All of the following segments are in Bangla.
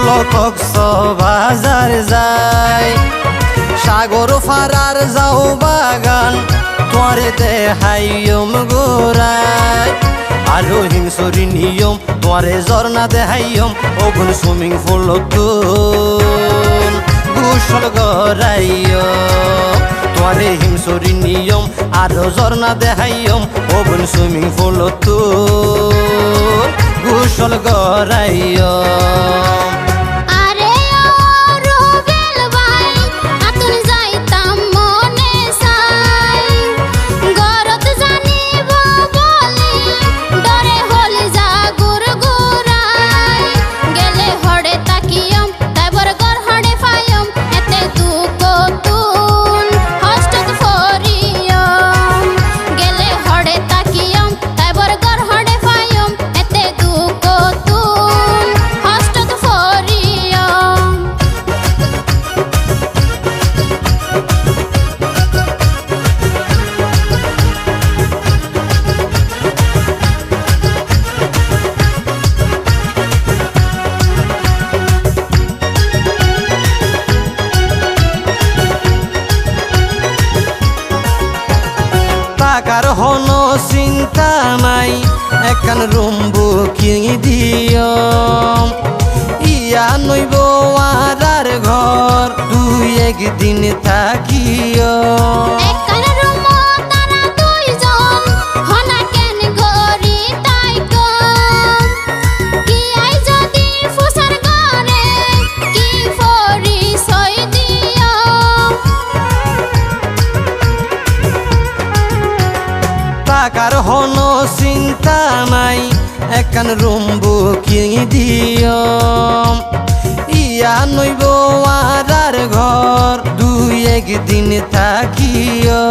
চলো কক্সবাজার যাই, সাগর ফারার যাও বাগান তোরে দেহাইম গোরাই, আরো হিংসরি নিয়ম তোরে ঝর্ণা দেহাইম, ওগুন সুইমিং পুল গোসল গড়াইম, তোরে হিংসরি নিয়ম আরো ঝর্ণা দেহাইম, ওগুন সুইমিং পুল গোসল গড়াইম। টাকার হন চিন্তা নাই, একান রুম বুকিং দিও, ইয়া নইব আর ঘর দুই একদিন থাকিও। টাকার হন চিন্তা নাই, একান রুম বুকিং দিও, ইয়া নইব আর ঘর দুই একদিন থাকিও।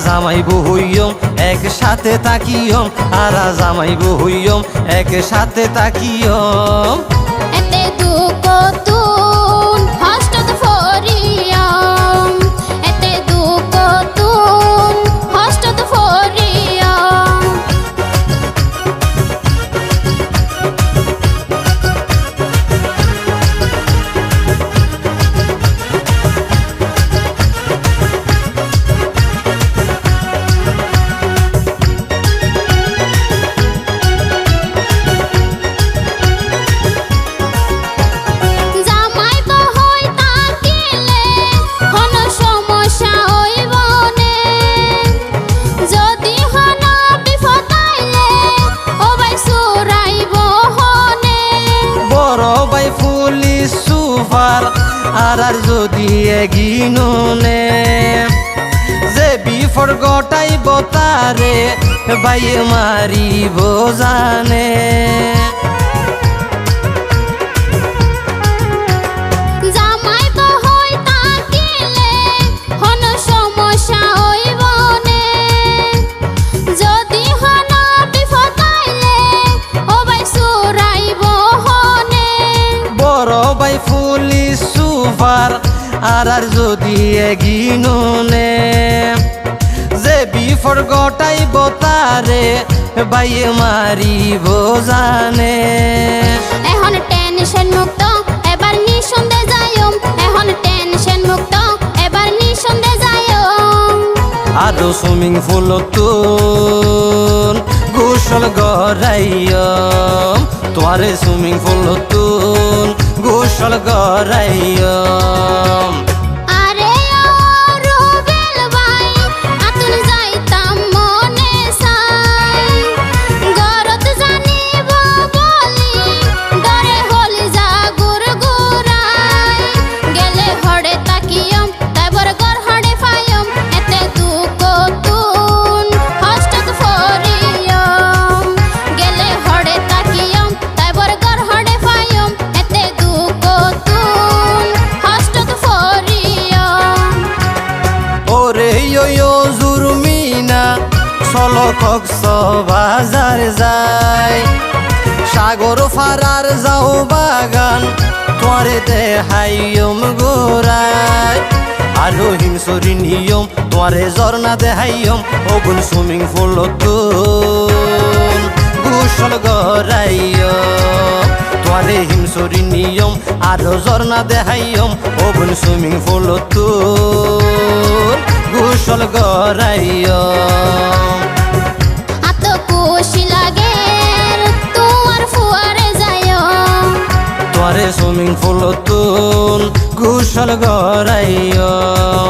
জামাই বহুইয়ম একসাথে তাকিয়ম, আরা জামাই বহুইয়ম একসাথে তাকিয়ম, এতে দুঃখ তুন হস্ত ফরিয়ম, এতে দুঃখ তুন হস্ত ফরিয়ম। পুলিশ সুপার আর যদি এগিনোনে যে বিফর গটাই বতারে বাই মারিব জানে। পুলিশ সুপার আর যদি এগিনোনে যে বিফর গটাই বতারে বাই মারিব জানে। এখন টেনশন মুক্ত এবার নিঃসন্দেহে যাইম, এখন টেনশন মুক্ত এবার নিঃসন্দেহে যাইম, আরো সুইমিং পুল গোসল গড়াইম, তোরে সুইমিং পুল গোসল গড়াইম। চলো কক্সবাজার যাই, সাগর ফারার যাও বাগান তোরে দেহাইম গোরাই আরো হিমসরি নিয়ম তোরে ঝর্ণা দেহাইম ওগুন সুইমিং পুল তুন গোসল গরাইম তোরে হিমসরি নিয়ম আরো ঝর্ণা দেহাইম ওগুন সুইমিং পুল তুন গোসল গরাইম আত খুশি লাগে তোমার ফুয়ারে যায় তোরে সুইমিং পুল তুন গোসল গরাইম